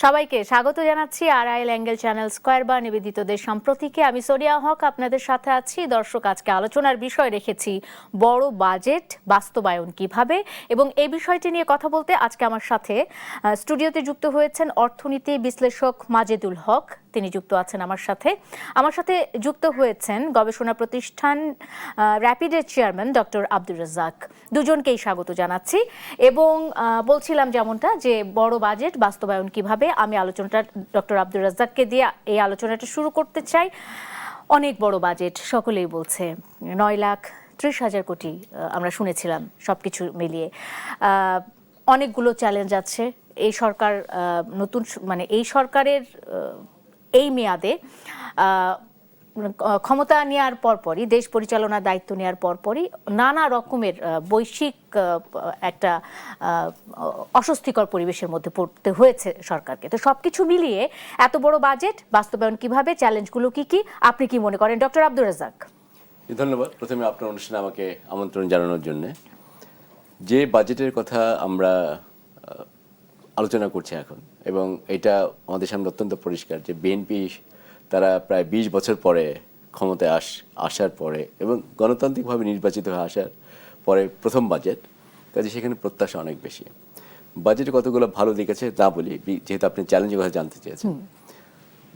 সবাইকে স্বাগত জানাচ্ছি আরআইএল অ্যাঙ্গেল চ্যানেল স্কয়ার বা নিবেদিতদের সম্প্রতিকে। আমি সোনিয়া হক আপনাদের সাথে আছি। দর্শক, আজকে আলোচনার বিষয় রেখেছি বড় বাজেট বাস্তবায়ন কিভাবে, এবং এই বিষয়টি নিয়ে কথা বলতে আজকে আমার সাথে স্টুডিওতে যুক্ত হয়েছেন অর্থনীতি বিশ্লেষক মাজেদুল হক, তিনি যুক্ত আছেন আমার সাথে। আমার সাথে যুক্ত হয়েছেন গবেষণা প্রতিষ্ঠান র্যাপিডের চেয়ারম্যান ডক্টর আব্দুর রাজ্জাক। দুজনকেই স্বাগত জানাচ্ছি। এবং বলছিলাম যেমনটা যে বড় বাজেট বাস্তবায়ন কিভাবে, আমি আলোচনাটা ডক্টর আব্দুর রাজ্জাককে দিয়ে এই আলোচনাটা শুরু করতে চাই। অনেক বড় বাজেট, সকলেই বলছে 9,30,000 কোটি আমরা শুনেছিলাম সবকিছু মিলিয়ে। অনেকগুলো চ্যালেঞ্জ আছে। এই সরকার নতুন মানে এই সরকারের এই মেয়াদে ক্ষমতা নেওয়ার পরপরই, দেশ পরিচালনার দায়িত্ব নেওয়ার পরপরই নানা রকমের বৈশ্বিক একটা অস্বস্তিকর পরিবেশের মধ্যে পড়তে হয়েছে সরকারকে। তো সবকিছু মিলিয়ে এত বড় বাজেট বাস্তবায়ন কিভাবে, চ্যালেঞ্জগুলো কি কি, আপনি কি মনে করেন ডক্টর আব্দুর রাজ্জাক? ধন্যবাদ। প্রথমে আপনার অনুষ্ঠানে আমাকে আমন্ত্রণ জানানোর জন্য। যে বাজেটের কথা আমরা আলোচনা করছি এখন, এবং এটা আমাদের সামনে অত্যন্ত পরিষ্কার যে বিএনপি তারা প্রায় 20 বছর পরে ক্ষমতায় আসার পরে এবং গণতান্ত্রিকভাবে নির্বাচিত হয়ে আসার পরে প্রথম বাজেট, কাজে সেখানে প্রত্যাশা অনেক বেশি। বাজেটে কতগুলো ভালো দিক আছে তা বলি, যেহেতু আপনি চ্যালেঞ্জের কথা জানতে চেয়েছেন।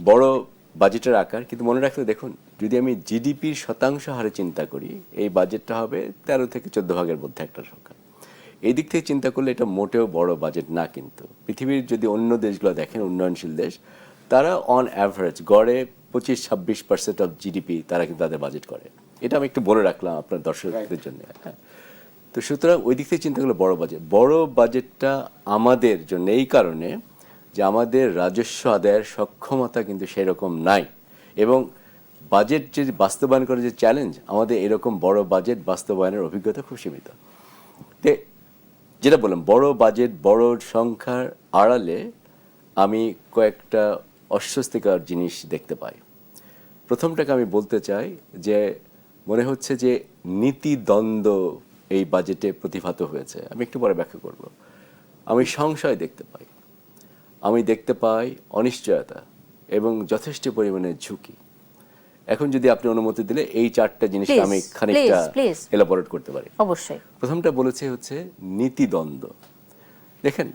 বড় বাজেটের আকার, কিন্তু মনে রাখতে দেখুন, যদি আমি জিডিপির শতাংশ হারে চিন্তা করি, এই বাজেটটা হবে 13 থেকে 14 ভাগের মধ্যে একটা সংখ্যা। এই দিক থেকে চিন্তা করলে এটা মোটেও বড় বাজেট না। কিন্তু পৃথিবীর যদি অন্য দেশগুলো দেখেন, উন্নয়নশীল দেশ, তারা অন অ্যাভারেজ গড়ে 25-26% অফ জিডিপি তারা কিন্তু তাদের বাজেট করে। এটা আমি একটু বলে রাখলাম আপনার দর্শকদের জন্য। হ্যাঁ, তো সুতরাং ওই দিক থেকে চিন্তা করলে বড় বাজেটটা আমাদের জন্য এই কারণে যে আমাদের রাজস্ব আদায়ের সক্ষমতা কিন্তু সেরকম নাই, এবং বাজেট যে বাস্তবায়ন করার যে চ্যালেঞ্জ, আমাদের এরকম বড় বাজেট বাস্তবায়নের অভিজ্ঞতা খুব সীমিত। তে যেটা বললাম, বড় বাজেট বড় সংখ্যার আড়ালে আমি কয়েকটা অস্বস্তিকর জিনিস দেখতে পাই। প্রথমটাকে আমি বলতে চাই যে মনে হচ্ছে যে নীতিদ্বন্দ্ব এই বাজেটে প্রতিভাত হয়েছে। আমি একটু পরে ব্যাখ্যা করব। আমি সংশয় দেখতে পাই, আমি দেখতে পাই অনিশ্চয়তা এবং যথেষ্ট পরিমাণে ঝুঁকি। এখন যদি আপনি অনুমতি দিলে এই চারটা জিনিস আমি খানিকটা এলাবোরেট করতে পারি। অবশ্যই। প্রথমটা বলেছে হচ্ছে নীতিদ্বন্দ্ব। দেখেন,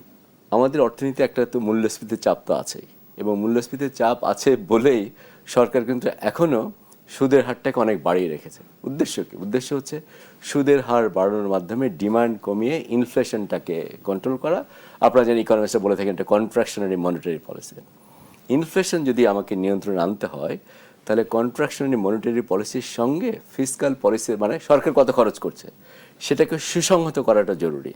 আমাদের অর্থনীতি একটা তো মূল্যস্ফীতির চাপ তো আছেই, এবং মূল্যস্ফীতির চাপ আছে বলেই সরকার কিন্তু এখনো সুদের হারটাকে অনেক বাড়িয়ে রেখেছে। উদ্দেশ্য কি? উদ্দেশ্য হচ্ছে সুদের হার বাড়ানোর মাধ্যমে ডিমান্ড কমিয়ে ইনফ্লেশনটাকে কন্ট্রোল করা। আপনারা জানেন, ইকোনমিস্টরা বলে থাকেন এটা কন্ট্রাকশনারি মনিটারি পলিসি। ইনফ্লেশন যদি আমাকে নিয়ন্ত্রণে আনতে হয়, তাহলে কন্ট্রাকশনারি মনিটারি পলিসির সঙ্গে ফিসকাল পলিসি, মানে সরকার কত খরচ করছে, সেটাকে সুসংহত করাটা জরুরি।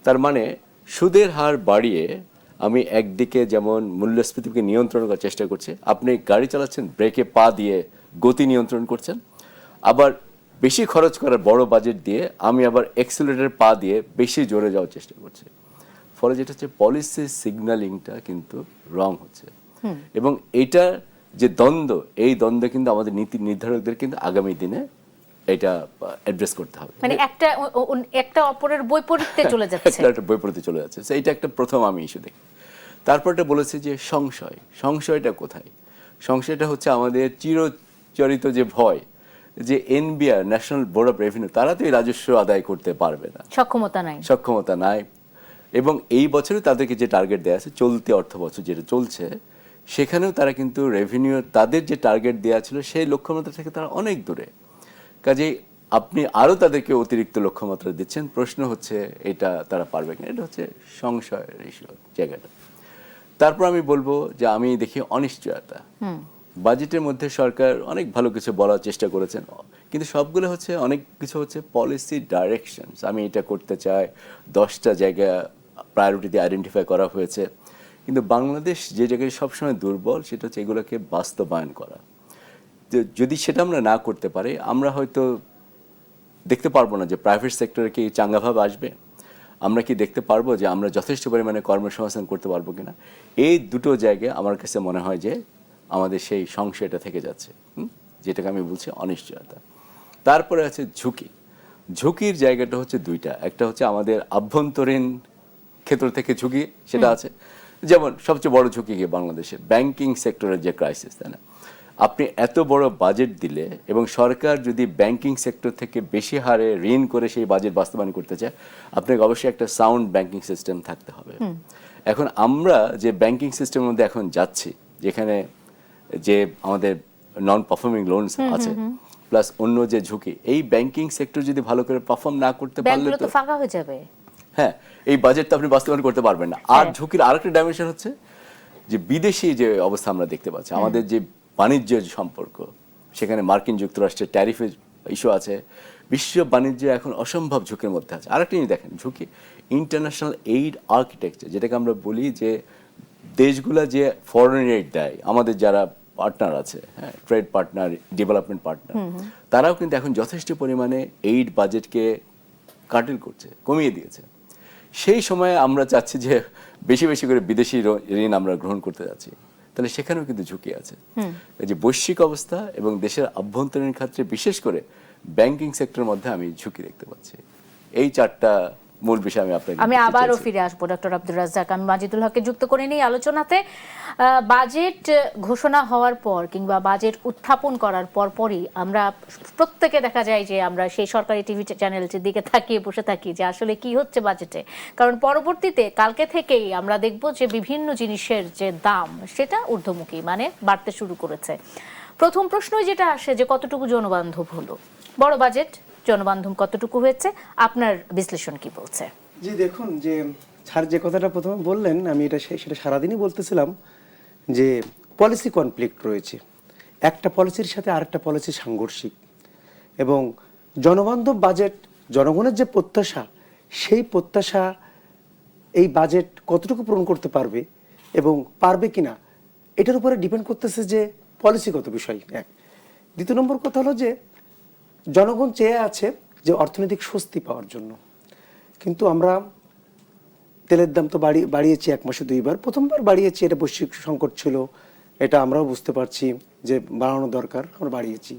তার মানে সুদের হার বাড়িয়ে আমি একদিকে যেমন মূল্যস্ফীতিকে নিয়ন্ত্রণ করার চেষ্টা করছি, আপনি গাড়ি চালাচ্ছেন ব্রেকে পা দিয়ে গতি নিয়ন্ত্রণ করছেন, আবার বেশি খরচ করার বড় বাজেট দিয়ে আমি আবার এক্সেলারেটর পা দিয়ে বেশি জোরে যাওয়ার চেষ্টা করছি। ফলে যেটা হচ্ছে পলিসি সিগন্যালিংটা কিন্তু রং হচ্ছে, এবং এটা যে দ্বন্দ্ব, এই দ্বন্দ্ব কিন্তু আমাদের নীতি নির্ধারকদের কিন্তু আগামী দিনে এটা অ্যাড্রেস করতে হবে। মানে একটা অপরের বৈপরীত্যে চলে যাচ্ছে, একটা বৈপরীত্যে চলে যাচ্ছে। এইটা একটা প্রথম আমি ইস্যু দেখি। তারপরটা বলেছে যে সংশয়টা কোথায়? সংশয়টা হচ্ছে আমাদের চিরচরিত যে ভয় যে NBR, national board of revenue, তারা তো এই রাজস্ব আদায় করতে পারবে না, সক্ষমতা নাই। এবং এই বছরে তাদেরকে যে টার্গেট দেওয়া আছে, চলতি অর্থ বছর যেটা চলছে, সেখানেও তারা কিন্তু রেভিনিউ, তাদের যে টার্গেট দেওয়া ছিল সেই লক্ষ্যমাত্রা থেকে তারা অনেক দূরে। কাজেই আপনি আরও তাদেরকে অতিরিক্ত লক্ষ্যমাত্রা দিচ্ছেন। প্রশ্ন হচ্ছে এটা তারা পারবে কিনা, এটা হচ্ছে সংশয়ের ইস্যু জায়গাটা। তারপর আমি বলবো যে আমি দেখি অনিশ্চয়তা। বাজেটের মধ্যে সরকার অনেক ভালো কিছু বলার চেষ্টা করেছেন, কিন্তু সবগুলো হচ্ছে, অনেক কিছু হচ্ছে পলিসি ডাইরেকশনস। আমি এটা করতে চাই, 10টা জায়গা প্রায়োরিটি দিয়ে আইডেন্টিফাই করা হয়েছে, কিন্তু বাংলাদেশ যে জায়গায় সবসময় দুর্বল সেটা হচ্ছে এগুলোকে বাস্তবায়ন করা। যদি সেটা আমরা না করতে পারি, আমরা হয়তো দেখতে পারবো না যে প্রাইভেট সেক্টরে কি চাঙ্গাভাবে আসবে, আমরা কি দেখতে পারবো যে আমরা যথেষ্ট পরিমাণে কর্মসংস্থান করতে পারবো কিনা। এই দুটো জায়গায় আমার কাছে মনে হয় যে আমাদের সেই সংশয়টা থেকে যাচ্ছে, যেটাকে আমি বলছি অনিশ্চয়তা। তারপরে আছে ঝুঁকির জায়গাটা হচ্ছে দুইটা। একটা হচ্ছে আমাদের আভ্যন্তরীণ ক্ষেত্র থেকে ঝুঁকি, সেটা আছে। যেমন সবচেয়ে বড় ঝুঁকি কি বাংলাদেশে ব্যাংকিং সেক্টরের যে ক্রাইসিস, তাই না? আপনি এত বড় বাজেট দিলে এবং সরকার যদি ব্যাংকিং সেক্টর থেকে বেশি হারে ঋণ করে সেই বাজেট বাস্তবায়ন করতে চায়, আপনাকে অবশ্যই একটা সাউন্ড ব্যাংকিং সিস্টেম থাকতে হবে। এখন আমরা যে ব্যাংকিং সিস্টেমের মধ্যে এখন যাচ্ছি, যেখানে যে আমাদের নন পারফর্মিং লোনস আছে প্লাস অন্য যে ঝুঁকি, এই ব্যাংকিং সেক্টর যদি ভালো করে পারফর্ম না করতে পারলে ব্যাংকগুলো তো তো ফাঁকা হয়ে যাবে। হ্যাঁ, এই বাজেট তো আপনি বাস্তবায়ন করতে পারবেন না। আর ঝুঁকির আরেকটা ডাইমেনশন হচ্ছে যে বিদেশি যে অবস্থা আমরা দেখতে পাচ্ছি, আমাদের যে বাণিজ্য সম্পর্ক, সেখানে মার্কিন যুক্তরাষ্ট্রের ট্যারিফের ইস্যু আছে, বিশ্ব বাণিজ্য এখন অসম্ভব ঝুঁকির মধ্যে আছে। আরেকটা জিনিস দেখেন, ঝুঁকি ইন্টারন্যাশনাল এইড আর্কিটেকচার, যেটাকে আমরা বলি যে দেশগুলা যে ফরেন এইড দেয়, আমাদের যারা পার্টনার আছে, হ্যাঁ, ট্রেড পার্টনার, ডেভেলপমেন্ট পার্টনার, তারাও কিন্তু এখন যথেষ্ট পরিমাণে এইড বাজেটকে কাটিল করছে, কমিয়ে দিয়েছে। সেই সময়ে আমরা চাচ্ছি যে বেশি বেশি করে বিদেশি ঋণ আমরা গ্রহণ করতে যাচ্ছি, তাহলে সেখানেও কিন্তু ঝুঁকি আছে। এই যে বৈশ্বিক অবস্থা এবং দেশের আভ্যন্তরীণ ক্ষেত্রে বিশেষ করে ব্যাংকিং সেক্টরের মধ্যে আমি ঝুঁকি দেখতে পাচ্ছি। এই চারটা মূল বিষয় আমি আবারও ফিরে আসবো ডক্টর আব্দুর রাজ্জাক। আমি মাজিদুল হককে যুক্ত করে নিই আলোচনাতে। বাজেট ঘোষণা হওয়ার পর কিংবা বাজেট উত্থাপন করার পরই আমরা প্রত্যেকে দেখা যায় যে আমরা সেই সরকারি টিভি চ্যানেলটির দিকে তাকিয়ে বসে থাকি যে আসলে কি হচ্ছে বাজেটে। কারণ পরবর্তীতে কালকে থেকেই আমরা দেখব যে বিভিন্ন জিনিসের যে দাম সেটা ঊর্ধ্বমুখী, মানে বাড়তে শুরু করেছে। প্রথম প্রশ্নই যেটা আসে যে কতটুকু জনবান্ধব হলো বড় বাজেট, জনবান্ধব কতটুকু হয়েছে, আপনার বিশ্লেষণ কি বলছে? জি দেখুন, যে স্যার যে কথাটা প্রথমে বললেন, আমি সেটা সারাদিনই বলতেছিলাম যে পলিসি কনফ্লিক্ট রয়েছে, একটা পলিসির সাথে আরেকটা পলিসি সাংঘর্ষিক, এবং জনবান্ধব বাজেট, জনগণের যে প্রত্যাশা, সেই প্রত্যাশা এই বাজেট কতটুকু পূরণ করতে পারবে এবং পারবে কিনা, এটার উপরে ডিপেন্ড করতেছে যে পলিসিগত বিষয় এক। দ্বিতীয় নম্বর কথা হলো যে জনগণ চেয়ে আছে যে অর্থনৈতিক স্বস্তি পাওয়ার জন্য, কিন্তু আমরা তেলের দাম তো বাড়িয়েছি 1 মাসে 2 বার। প্রথমবার বাড়িয়েছি, এটা বৈশ্বিক সংকট ছিল, এটা আমরাও বুঝতে পারছি যে বাড়ানো দরকার, আমরা বাড়িয়েছি।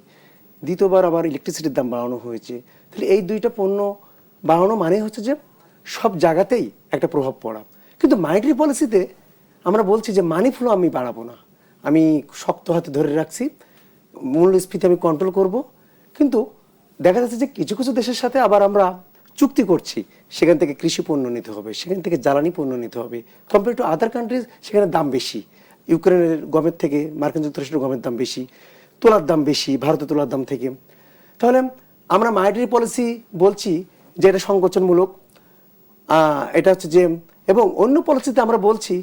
দ্বিতীয়বার আবার ইলেকট্রিসিটির দাম বাড়ানো হয়েছে। তাহলে এই দুইটা পণ্য বাড়ানো মানে হচ্ছে যে সব জায়গাতেই একটা প্রভাব পড়া। কিন্তু মানিটারি পলিসিতে আমরা বলছি যে মানি ফ্লো আমি বাড়াবো না, আমি শক্ত হাতে ধরে রাখছি, মূল্যস্ফীতি আমি কন্ট্রোল করব। কিন্তু দেখা যাচ্ছে যে কিছু কিছু দেশের সাথে আবার আমরা চুক্তি করছি, সেখান থেকে কৃষি পণ্য নিতে হবে, সেখান থেকে জ্বালানি পণ্য নিতে হবে, কম্পেয়ার টু আদার কান্ট্রিজ সেখানে দাম বেশি। ইউক্রেনের গমের থেকে মার্কিন যুক্তরাষ্ট্রের গমের দাম বেশি, তোলার দাম বেশি ভারতের তোলার দাম থেকে। তাহলে আমরা মানিটারি পলিসি বলছি যে এটা সংকোচনমূলক, এটা হচ্ছে যে, এবং অন্য পলিসিতে আমরা বলছি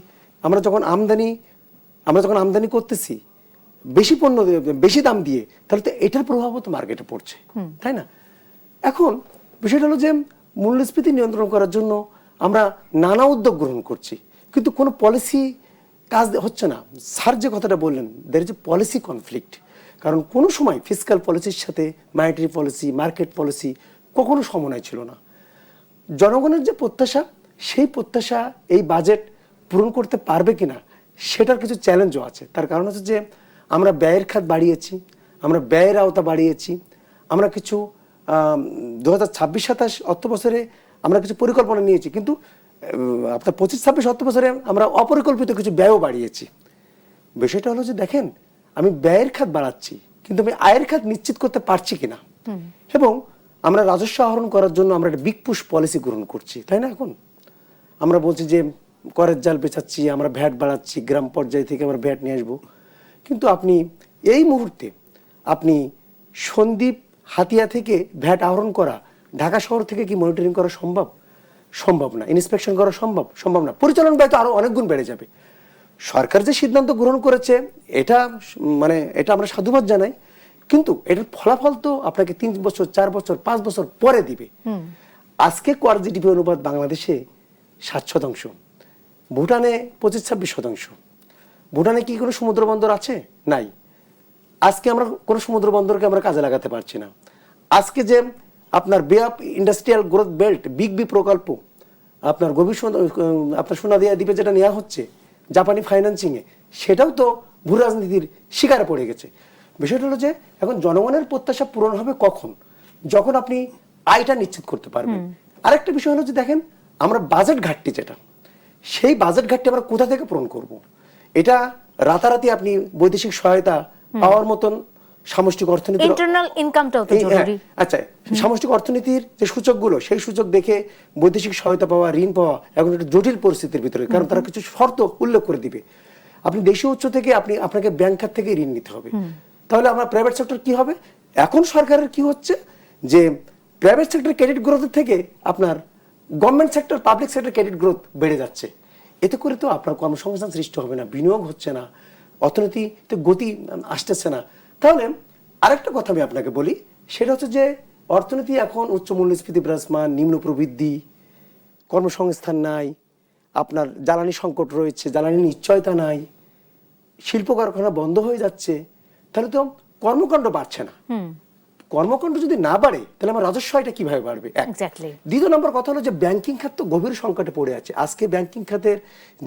আমরা যখন আমদানি করতেছি বেশি পণ্য বেশি দাম দিয়ে, তাহলে তো এটার প্রভাবও তো মার্কেটে পড়ছে, তাই না? এখন বিষয়টা হলো যে মূল্যস্ফীতি নিয়ন্ত্রণ করার জন্য আমরা নানা উদ্যোগ গ্রহণ করছি, কিন্তু কোনো পলিসি কাজ হচ্ছে না। স্যার যে কথাটা বললেন, there is a policy conflict. কারণ কোনো সময় ফিসক্যাল পলিসির সাথে মানিটারি পলিসি, মার্কেট পলিসি কখনো সমন্বয় ছিল না। জনগণের যে প্রত্যাশা, সেই প্রত্যাশা এই বাজেট পূরণ করতে পারবে কিনা সেটার কিছু চ্যালেঞ্জও আছে। তার কারণ হচ্ছে যে আমরা ব্যয়ের খাত বাড়িয়েছি, আমরা ব্যয়ের আওতা বাড়িয়েছি, আমরা কিছু 2026-27 অর্থ বছরে আমরা কিছু পরিকল্পনা নিয়েছি, কিন্তু আপনার 25-26 অর্থ বছরে আমরা অপরিকল্পিত কিছু ব্যয়ও বাড়িয়েছি। বিষয়টা হলো যে দেখেন, আমি ব্যয়ের খাত বাড়াচ্ছি কিন্তু আমি আয়ের খাত নিশ্চিত করতে পারছি কিনা, এবং আমরা রাজস্ব আহরণ করার জন্য আমরা একটা বিগ পুশ পলিসি গ্রহণ করছি, তাই না? এখন আমরা বলছি যে করের জাল বেচাচ্ছি, আমরা ভ্যাট বাড়াচ্ছি, গ্রাম পর্যায় থেকে আমরা ভ্যাট নিয়ে আসবো। কিন্তু আপনি এই মুহূর্তে আপনি সন্দ্বীপ হাতিয়া থেকে ভ্যাট আহরণ করা, ঢাকা শহর থেকে কি মনিটরিং করা সম্ভব না, ইন্সপেকশন করা সম্ভব না। পরিচালন ব্যয় তো আরো অনেক গুণ বেড়ে যাবে। সরকার যে সিদ্ধান্ত গ্রহণ করেছে এটা আমরা সাধুবাদ জানাই, কিন্তু এটার ফলাফল তো আপনাকে 3 বছর 4 বছর 5 বছর পরে দিবে। আজকে কর জিডিপি অনুপাত বাংলাদেশে 7%, ভুটানে 25-26%। ভুটানে কি কোনো সমুদ্র বন্দর আছে? নাই। আজকে আমরা কোনো সমুদ্র বন্দরকে আমরা কাজে লাগাতে পারছি না। আজকে যে আপনার bay of industrial growth belt, big B প্রকল্প, আপনার গভীর আপনার সোনাদিয়া দ্বীপে যেটা নেওয়া হচ্ছে জাপানি ফাইন্যান্সিংয়ে, সেটাও তো ভূ রাজনীতির শিকারে পড়ে গেছে। বিষয়টা হলো যে এখন জনগণের প্রত্যাশা পূরণ হবে কখন? যখন আপনি আয়টা নিশ্চিত করতে পারবেন। আরেকটা বিষয় হলো যে দেখেন, আমরা বাজেট ঘাটতি যেটা, সেই বাজেট ঘাটতি আমরা কোথা থেকে পূরণ করব? এটা রাতারাতি আপনি বৈদেশিক সহায়তা পাওয়ার মতন সামষ্টিক অর্থনীতি, ইন্টারনাল ইনকামটাও তো জরুরি। আচ্ছা, সামষ্টিক অর্থনীতির যে সূচকগুলো, সেই সূচক দেখে বৈদেশিক সহায়তা পাওয়া, ঋণ পাওয়া এখন একটা জটিল পরিস্থিতির ভিতরে, কারণ তারা কিছু শর্ত উল্লেখ করে দিবে। আপনি দেশীয় উৎস থেকে আপনাকে ব্যাংক খাত থেকে ঋণ নিতে হবে। তাহলে আমরা প্রাইভেট সেক্টর কি হবে? এখন সরকারের কি হচ্ছে যে প্রাইভেট সেক্টর ক্রেডিট গ্রোথের থেকে আপনার government sector, public sector credit growth বেড়ে যাচ্ছে। এতে করে তো আপনার কর্মসংস্থান সৃষ্টি হবে না, বিনিয়োগ হচ্ছে না, অর্থনীতিতে গতি আসতেছে না। তাহলে আরেকটা কথা আমি আপনাকে বলি, সেটা হচ্ছে যে অর্থনীতি এখন উচ্চ মূল্যস্ফীতি বিরাজমান, নিম্ন প্রবৃদ্ধি, কর্মসংস্থান নাই, আপনার জ্বালানি সংকট রয়েছে, জ্বালানি নিশ্চয়তা নাই, শিল্প কারখানা বন্ধ হয়ে যাচ্ছে, তাহলে তো কর্মকাণ্ড বাড়ছে না। কর্মকাণ্ড যদি না বাড়ে তাহলে আমার রাজস্ব আয়টা কিভাবে বাড়বে? এক্স্যাক্টলি। দ্বিতীয় নম্বর কথা হলো যে ব্যাংকিং খাত তো গভীর সংকটে পড়ে আছে। আজকে ব্যাংকিং খাতের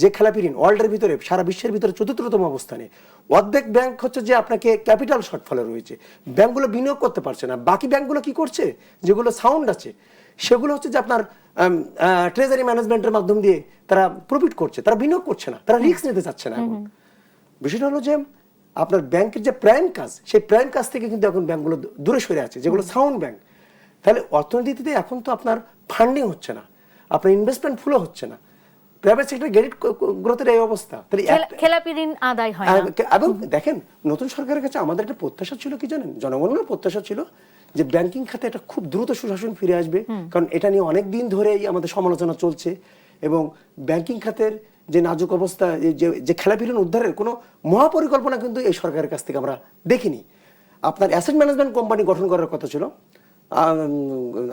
যে খেলাপি ঋণ ওয়ার্ল্ডের ভিতরে, সারা বিশ্বের ভিতরে ৪র্থতম অবস্থানে। অর্ধেক ব্যাংক হচ্ছে যে আপনাকে ক্যাপিটাল শর্টফলে রয়েছে, ব্যাংকগুলো বিনিয়োগ করতে পারছে না। বাকি ব্যাংকগুলো কি করছে? যেগুলো সাউন্ড আছে সেগুলো হচ্ছে যে আপনার ট্রেজারি ম্যানেজমেন্টের মাধ্যম দিয়ে তারা প্রফিট করছে, তারা বিনিয়োগ করছে না, তারা রিস্ক নিতে চাচ্ছে না। এখন বিষয়টা হলো যে আপনার ব্যাংকের যে প্রাইম কাজ, সেই প্রাইম কাজ থেকে কিন্তু এখন ব্যাংকগুলো দূরে সরে আছে, যেগুলো সাউন্ড ব্যাংক। তাহলে অর্থনীতিতে এখন তো আপনার ফান্ডিং হচ্ছে না, আপনার ইনভেস্টমেন্ট ফ্লো হচ্ছে না, প্রাইভেট সেক্টর ক্রেডিট গ্রোথের এই অবস্থা। তাহলে খেলাপি ঋণ আদায় হয় না। এবং দেখেন, নতুন সরকারের কাছে আমাদের একটা প্রত্যাশা ছিল কি জানেন? জনগণের প্রত্যাশা ছিল যে ব্যাংকিং খাতে একটা খুব দ্রুত সুশাসন ফিরে আসবে, কারণ এটা নিয়ে অনেক দিন ধরেই আমাদের সমালোচনা চলছে। এবং ব্যাংকিং খাতের যে নাজুক অবস্থা, যে খেলাপি ঋণ উদ্ধারের কোনো মহাপরিকল্পনা কিন্তু এই সরকারের কাছ থেকে আমরা দেখিনি। আপনার অ্যাসেট ম্যানেজমেন্ট কোম্পানি গঠন করার কথা ছিল।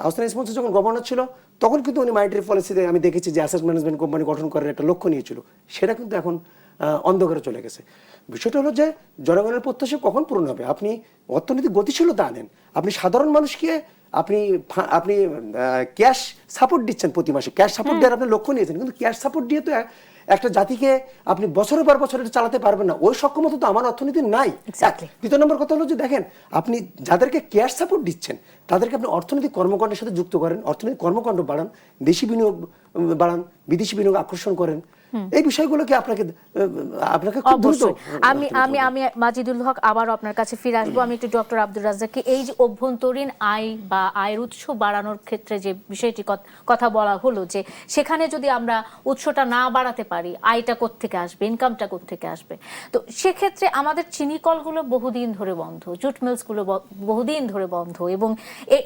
আহসান ইসমত যখন গভর্নর ছিল তখন কিন্তু উনি মনিটারি পলিসিতে আমি দেখেছি যে অ্যাসেট ম্যানেজমেন্ট কোম্পানি গঠন করার একটা লক্ষ্য নিয়েছিল, সেটা কিন্তু এখন অন্ধকারে চলে গেছে। বিষয়টা হলো যে জনগণের প্রত্যাশা কখন পূরণ হবে? আপনি অর্থনৈতিক গতিশীলতা আনেন, আপনি সাধারণ মানুষকে আপনি ক্যাশ সাপোর্ট দিচ্ছেন, প্রতি মাসে ক্যাশ সাপোর্ট দেওয়ার আপনি লক্ষ্য নিয়েছেন, কিন্তু ক্যাশ সাপোর্ট দিয়ে তো একটা জাতিকে আপনি বছরের পর বছর চালাতে পারবেন না, ওই সক্ষমতা তো আমার অর্থনীতি নাই। দ্বিতীয় নম্বর কথা হলো যে দেখেন, আপনি যাদেরকে ক্যাশ সাপোর্ট দিচ্ছেন তাদেরকে আপনি অর্থনৈতিক কর্মকাণ্ডের সাথে যুক্ত করেন, অর্থনৈতিক কর্মকাণ্ড বাড়ান, দেশি বিনিয়োগ বাড়ান, বিদেশি বিনিয়োগ আকর্ষণ করেন। এই বিষয়গুলোকে আপনাকে খুব দ্রুত। আমি মাজিদুল হক আবারও আপনার কাছে ফিরে আসবো। আমি একটু ডক্টর আব্দুর রাজ্জাককে, এই যে অভ্যন্তরীণ আয় বা আয়ের উৎস বাড়ানোর ক্ষেত্রে যে বিষয়টি কথা বলা হলো, যে সেখানে যদি আমরা উৎসটা না বাড়াতে পারি, আয়টা কোত্থেকে আসবে, ইনকামটা কোত্থেকে আসবে? তো সেক্ষেত্রে আমাদের চিনি কলগুলো বহুদিন ধরে বন্ধ, জুট মিলসগুলো বহুদিন ধরে বন্ধ, এবং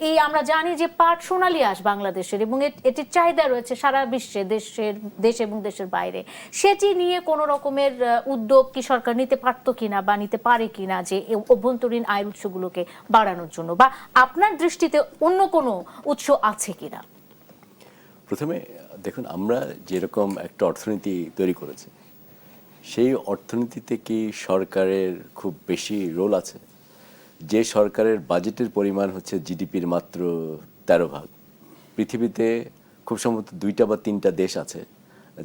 এই আমরা জানি যে পাট সোনালী আঁশ বাংলাদেশের, এবং এটির চাহিদা রয়েছে সারা বিশ্বে, দেশ এবং দেশের বাইরে। সেটি নিয়ে কোন রকমের উদ্যোগ কি সরকার নিতে পারতো কিনা বা নিতে পারে কিনা, যে অভ্যন্তরীণ আয়ের উৎসগুলোকে বাড়ানোর জন্য, বা আপনার দৃষ্টিতে অন্য কোনো উৎস আছে কিনা? প্রথমে দেখুন, আমরা যেরকম একটা অর্থনীতি তৈরি করেছি, সেই অর্থনীতিতে কি সরকারের খুব বেশি রোল আছে? যে সরকারের বাজেটের পরিমাণ হচ্ছে জিডিপির মাত্র 13 ভাগ। পৃথিবীতে খুব সম্ভবত 2টা বা 3টা দেশ আছে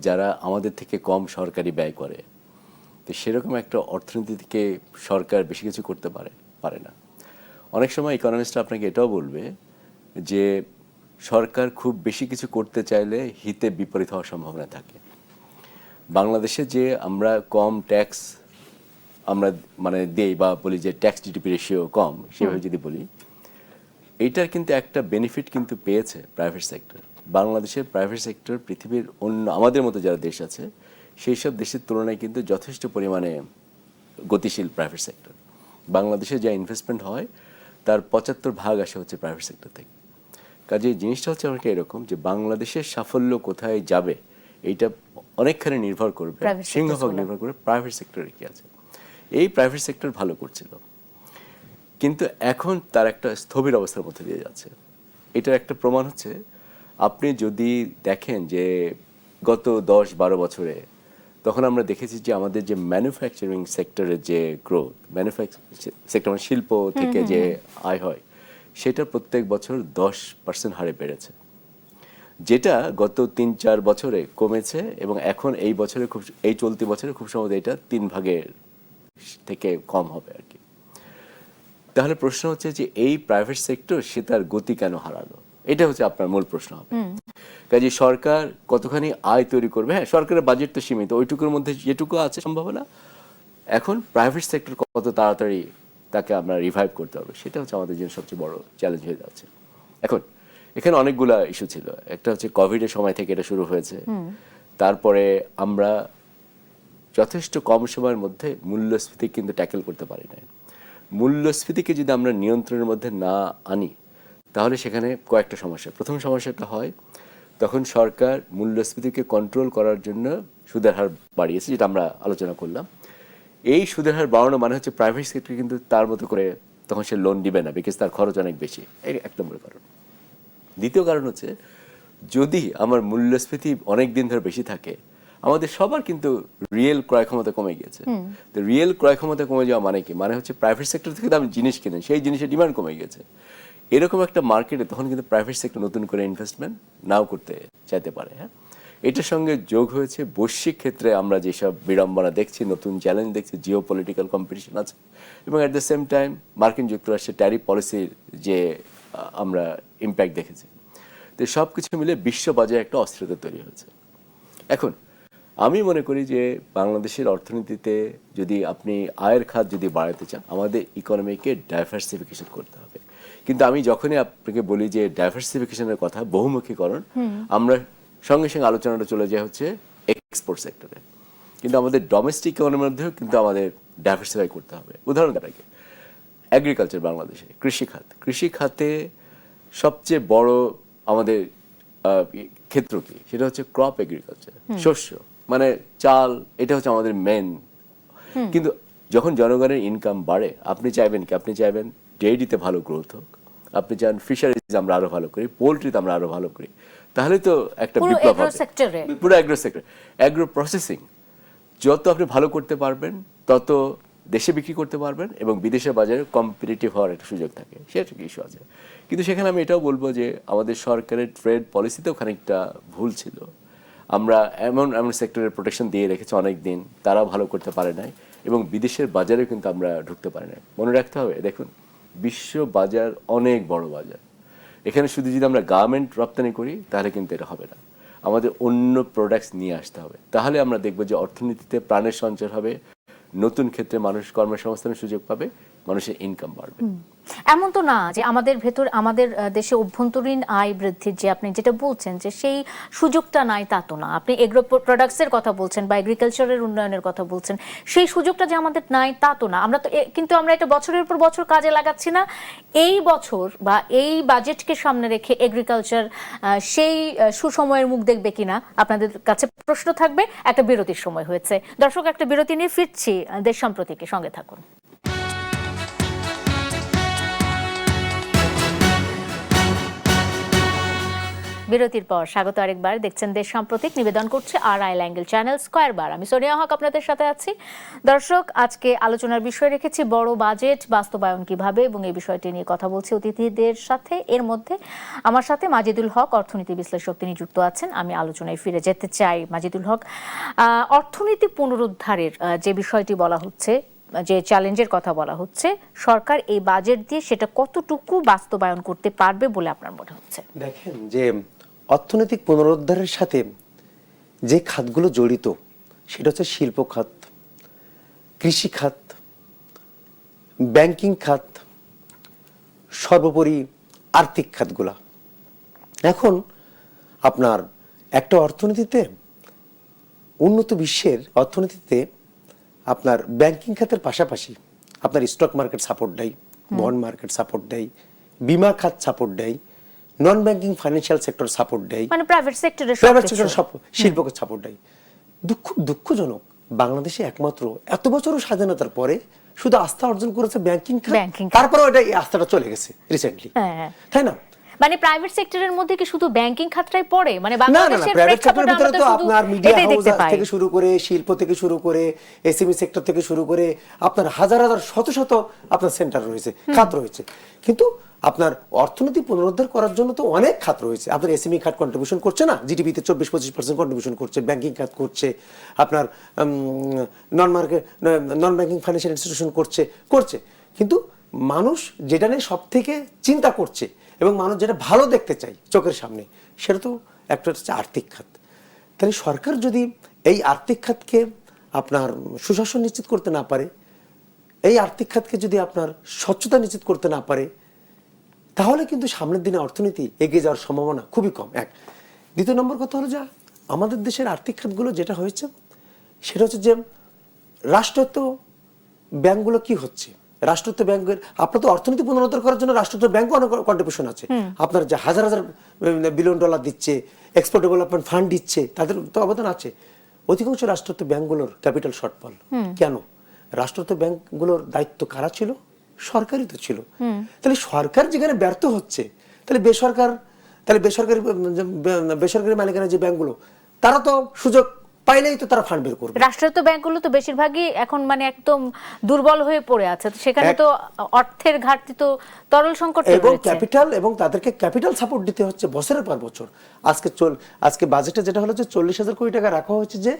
যারা আমাদের থেকে কম সরকারি ব্যয় করে। তো সেরকম একটা অর্থনীতি থেকে সরকার বেশি কিছু করতে পারে না। অনেক সময় ইকোনমিস্টরা আপনাকে এটাও বলবে যে সরকার খুব বেশি কিছু করতে চাইলে হিতে বিপরীত হওয়ার সম্ভাবনা থাকে। বাংলাদেশে যে আমরা কম ট্যাক্স আমরা দেই বা বলি যে ট্যাক্স জিডিপি রেশিও কম, সেভাবে যদি বলি, এইটার কিন্তু একটা বেনিফিট কিন্তু পেয়েছে প্রাইভেট সেক্টর। বাংলাদেশের প্রাইভেট সেক্টর পৃথিবীর অন্য আমাদের মতো যারা দেশ আছে সেই সব দেশের তুলনায় কিন্তু যথেষ্ট পরিমাণে গতিশীল প্রাইভেট সেক্টর। বাংলাদেশে যা ইনভেস্টমেন্ট হয় তার 75 ভাগ আসে হচ্ছে প্রাইভেট সেক্টর থেকে। কাজে এই জিনিসটা হচ্ছে অনেকটা এরকম যে বাংলাদেশের সাফল্য কোথায় যাবে এইটা অনেকখানি নির্ভর করবে, সিংহভাগ নির্ভর করবে প্রাইভেট সেক্টরে কি আছে। এই প্রাইভেট সেক্টর ভালো করছিল, কিন্তু এখন তার একটা স্থবির অবস্থার মধ্যে দিয়ে যাচ্ছে। এটার একটা প্রমাণ হচ্ছে, আপনি যদি দেখেন যে গত 10-12 বছরে, তখন আমরা দেখেছি যে আমাদের যে ম্যানুফ্যাকচারিং সেক্টরের যে গ্রোথ, ম্যানুফ্যাকচারিং সেক্টর মানে শিল্প থেকে যে আয় হয়, সেটা প্রত্যেক বছর 10% হারে বেড়েছে, যেটা গত 3-4 বছরে কমেছে, এবং এখন এই চলতি বছরে খুব সম্ভবত এটা 3 ভাগের থেকে কম হবে আর কি। তাহলে প্রশ্ন হচ্ছে যে এই প্রাইভেট সেক্টর সে তার গতি কেন হারালো? এটা হচ্ছে আপনার মূল প্রশ্ন হবে। কাজে সরকার কতখানি আয় তৈরি করবে, হ্যাঁ সরকারের বাজেট তো সীমিত, ওইটুকুর মধ্যে যেটুকু আছে সম্ভাবনা, এখন প্রাইভেট সেক্টর কত তাড়াতাড়ি তাকে আমরা রিভাইভ করতে হবে, সেটা হচ্ছে আমাদের জন্য সবচেয়ে বড় চ্যালেঞ্জ হয়ে যাচ্ছে। এখন এখানে অনেকগুলা ইস্যু ছিল, একটা হচ্ছে কোভিডের সময় থেকে এটা শুরু হয়েছে, তারপরে আমরা যথেষ্ট কম সময়ের মধ্যে মূল্যস্ফীতি কিন্তু ট্যাকেল করতে পারি না। মূল্যস্ফীতিকে যদি আমরা নিয়ন্ত্রণের মধ্যে না আনি তাহলে সেখানে কয়েকটা সমস্যা। প্রথম সমস্যাটা হয় তখন সরকার মূল্যস্ফীতিকে কন্ট্রোল করার জন্য সুদের হার বাড়িয়েছে, যেটা আমরা আলোচনা করলাম। এই সুদের হার বাড়ানো মানে হচ্ছে প্রাইভেট সেক্টর কিন্তু তার মতো করে তখন সে লোন দিবে না, বিকজ তার খরচ অনেক বেশি। এই এক নম্বর কারণ। দ্বিতীয় কারণ হচ্ছে যদি আমার মূল্যস্ফীতি অনেক দিন ধরে বেশি থাকে, আমাদের সবার কিন্তু রিয়েল ক্রয় ক্ষমতা কমে গেছে। তো রিয়েল ক্রয় ক্ষমতা কমে যাওয়া মানে কি, মানে হচ্ছে প্রাইভেট সেক্টর থেকে আমি জিনিস কিনেন, সেই জিনিসের ডিমান্ড কমে গেছে। এরকম একটা মার্কেটে তখন কিন্তু প্রাইভেট সেক্টর নতুন করে ইনভেস্টমেন্ট নাও করতে চাইতে পারে। হ্যাঁ, এটার সঙ্গে যোগ হয়েছে বৈশ্বিক ক্ষেত্রে আমরা যেসব বিড়ম্বনা দেখছি, নতুন চ্যালেঞ্জ দেখছি, জিও পলিটিক্যাল কম্পিটিশন আছে, এবং অ্যাট দ্য সেম টাইম মার্কিন যুক্তরাষ্ট্রের ট্যারিফ পলিসির যে আমরা ইম্প্যাক্ট দেখেছি। তো সব কিছু মিলে বিশ্ব বাজারে একটা অস্থিরতা তৈরি হয়েছে। এখন আমি মনে করি যে বাংলাদেশের অর্থনীতিতে যদি আপনি আয়ের খাত যদি বাড়াতে চান, আমাদের ইকোনমিকে ডাইভার্সিফিকেশন করতে হবে। কিন্তু আমি যখনই আপনাকে বলি যে ডাইভার্সিফিকেশনের কথা, বহুমুখীকরণ, আমরা সঙ্গে সঙ্গে আলোচনাটা চলে যায় হচ্ছে এক্সপোর্ট সেক্টরে। কিন্তু আমাদের ডোমেস্টিক ইকোনমির মধ্যেও কিন্তু আমাদের ডাইভার্সিফাই করতে হবে। উদাহরণ দেওয়া, এগ্রিকালচার বাংলাদেশে, কৃষি খাতে সবচেয়ে বড় আমাদের ক্ষেত্র কি, সেটা হচ্ছে ক্রপ এগ্রিকালচার, শস্য মানে চাল, এটা হচ্ছে আমাদের মেন। কিন্তু যখন জনগণের ইনকাম বাড়ে, আপনি চাইবেন কি, আপনি চাইবেন ডেইরিতে ভালো গ্রোথ হোক, আপনি চান ফিশারিজ আমরা আরো ভালো করি, পোল্ট্রিতে আমরা আরো ভালো করি, তাহলে তো একটা বিপ্লব হবে পুরো অ্যাগ্রো সেক্টর। অ্যাগ্রো প্রসেসিং যত আপনি ভালো করতে পারবেন তত দেশে বিক্রি করতে পারবেন এবং বিদেশের বাজারে কম্পিটিটিভ হওয়ার একটা সুযোগ থাকে, সেটা ইস্যু আছে। কিন্তু সেখানে আমি এটাও বলবো যে আমাদের সরকারের ট্রেড পলিসিতেও খানিকটা ভুল ছিল। আমরা এমন এমন সেক্টরের প্রোটেকশন দিয়ে রেখেছি অনেক দিন, তারাও ভালো করতে পারে নাই, এবং বিদেশের বাজারে কিন্তু আমরা ঢুকতে পারি নাই। মনে রাখতে হবে, দেখুন বিশ্ব বাজার অনেক বড় বাজার, এখানে শুধু যদি আমরা গার্মেন্ট রপ্তানি করি তাহলে কিন্তু এটা হবে না, আমাদের অন্য প্রোডাক্টস নিয়ে আসতে হবে। তাহলে আমরা দেখব যে অর্থনীতিতে প্রাণের সঞ্চার হবে, নতুন ক্ষেত্রে মানুষ কর্মসংস্থানের সুযোগ পাবে, মানুষের ইনকাম বাড়বে। এমন তো না যে আমাদের দেশে অভ্যন্তরীণ আয় বৃদ্ধির যে আপনি যেটা বলছেন যে সেই সুযোগটা নাই, তা তো না। আপনি এগ্রো প্রোডাক্টসের কথা বলছেন বা এগ্রিকালচারের উন্নয়নের কথা বলছেন, সেই সুযোগটা যে আমাদের নাই তা তো না। আমরা তো কিন্তু আমরা এটা বছরের পর বছর কাজে লাগাচ্ছি না। এই বছর বা এই বাজেটকে সামনে রেখে এগ্রিকালচার সেই সুসময়ের মুখ দেখবে কিনা আপনাদের কাছে প্রশ্ন থাকবে। একটা বিরতির সময় হয়েছে, দর্শক একটা বিরতি নিয়ে ফিরছি দেশ সম্প্রতিকে, সঙ্গে থাকুন। বিরতির পর স্বাগত আরেকবার, দেখছেন দেশ সাম্প্রতিক, নিবেদন করছে আরআই অ্যাঙ্গেল চ্যানেল স্কয়ার বার। আমি সোনিয়া হক আপনাদের সাথে আছি। দর্শক, আজকে আলোচনার বিষয় রেখেছি বড় বাজেট বাস্তবায়ন কিভাবে, এবং এই বিষয়টি নিয়ে কথা বলছি অতিথিদের সাথে। এর মধ্যে আমার সাথে মাজিদুল হক, অর্থনীতি বিশ্লেষক, তিনি যুক্ত আছেন। আমি আলোচনায় ফিরে যেতে চাই। মাজিদুল হক, অর্থনীতি পুনরুদ্ধারের যে বিষয়টি বলা হচ্ছে, যে চ্যালেঞ্জের কথা বলা হচ্ছে, সরকার এই বাজেট দিয়ে সেটা কতটুকু বাস্তবায়ন করতে পারবে বলে আপনার মনে হচ্ছে? দেখেন, যে অর্থনৈতিক পুনরুদ্ধারের সাথে যে খাতগুলো জড়িত সেটা হচ্ছে শিল্প খাত, কৃষি খাত, ব্যাংকিং খাত, সর্বোপরি আর্থিক খাতগুলা। এখন আপনার একটা অর্থনীতিতে, উন্নত বিশ্বের অর্থনীতিতে আপনার ব্যাংকিং খাতের পাশাপাশি আপনার স্টক মার্কেট সাপোর্ট দেয়, বন্ড মার্কেট সাপোর্ট দেয়, বিমা খাত সাপোর্ট দেয়, non banking financial sector support দেয়, মানে প্রাইভেট সেক্টরে শিল্পকে সাপোর্ট দেয়। দুঃখজনক, বাংলাদেশে একমাত্র এত বছরও স্বাধীনতার পরে শুধু আস্থা অর্জন করেছে ব্যাংকিং খাত, তারপরেও এটা এই আস্থাটা চলে গেছে রিসেন্টলি, তাই না? মানে প্রাইভেট সেক্টরের মধ্যে কি শুধু ব্যাংকিং খাতটাই পড়ে? মানে বাংলাদেশের প্রাইভেট সেক্টরের ভিতরে তো আপনার মিডিয়া হাউস থেকে শুরু করে, শিল্প থেকে শুরু করে, এসএমই সেক্টর থেকে শুরু করে আপনার হাজার হাজার শত শত আপনার সেন্টার রয়েছে, খাত রয়েছে। কিন্তু আপনার অর্থনীতি পুনরুদ্ধার করার জন্য তো অনেক খাত রয়েছে। আপনার এসএমই খাত কন্ট্রিবিউশন করছে না, জিডিপিতে 24-25% কন্ট্রিবিউশন করছে, ব্যাংকিং খাত করছে, আপনার নন ব্যাংকিং ফাইন্যান্সিয়াল ইনস্টিটিউশন করছে। কিন্তু মানুষ যেটা নিয়ে সব থেকে চিন্তা করছে এবং মানুষ যেটা ভালো দেখতে চাই চোখের সামনে, সেটা তো একটা হচ্ছে আর্থিক খাত। তাহলে সরকার যদি এই আর্থিক খাতকে আপনার সুশাসন নিশ্চিত করতে না পারে, এই আর্থিক খাতকে যদি আপনার স্বচ্ছতা নিশ্চিত করতে না পারে, তাহলে কিন্তু সামনের দিনে অর্থনীতি এগিয়ে যাওয়ার সম্ভাবনা খুবই কম। এক, দ্বিতীয় নম্বর কথা হলো যে আমাদের দেশের আর্থিক খাতগুলো যেটা হয়েছে সেটা হচ্ছে যে রাষ্ট্রায়ত্ত ব্যাংকগুলো কি হচ্ছে, রাষ্ট্রায়ত্ত ব্যাংকের আপনার তো অর্থনীতি পুনরুদ্ধার করার জন্য রাষ্ট্রায়ত্ত ব্যাংকও অনেক কন্ট্রিবিউশন আছে। আপনার যে হাজার হাজার বিলিয়ন ডলার দিচ্ছে, এক্সপোর্ট ডেভেলপমেন্ট ফান্ড দিচ্ছে, তাদের তো অবদান আছে। অধিকাংশ রাষ্ট্রায়ত্ত ব্যাংকগুলোর ক্যাপিটাল শর্টফল কেন? রাষ্ট্রায়ত্ত ব্যাংকগুলোর দায়িত্ব কারা ছিল? সরকারই তো ছিল। তাহলে সরকার যেখানে ব্যর্থ হচ্ছে, তাহলে বেসরকারি মালিকানা যে ব্যাংকগুলো, তারা তো সুযোগ পাইলেই তো তারা ফান্ড বের করবে। রাষ্ট্রায়ত্ত ব্যাংকগুলো তো বেশিরভাগই এখন মানে একদম দুর্বল হয়ে পড়ে আছে, তো সেখানে তো অর্থের ঘাটতি, তো তরল সংকট এবং রয়েছে। ক্যাপিটাল, এবং তাদেরকে ক্যাপিটাল সাপোর্ট দিতে হচ্ছে বছরের পর বছর। আজকে বাজেটে যেটা হলো যে 40,000 কোটি টাকা রাখা হয়েছে যে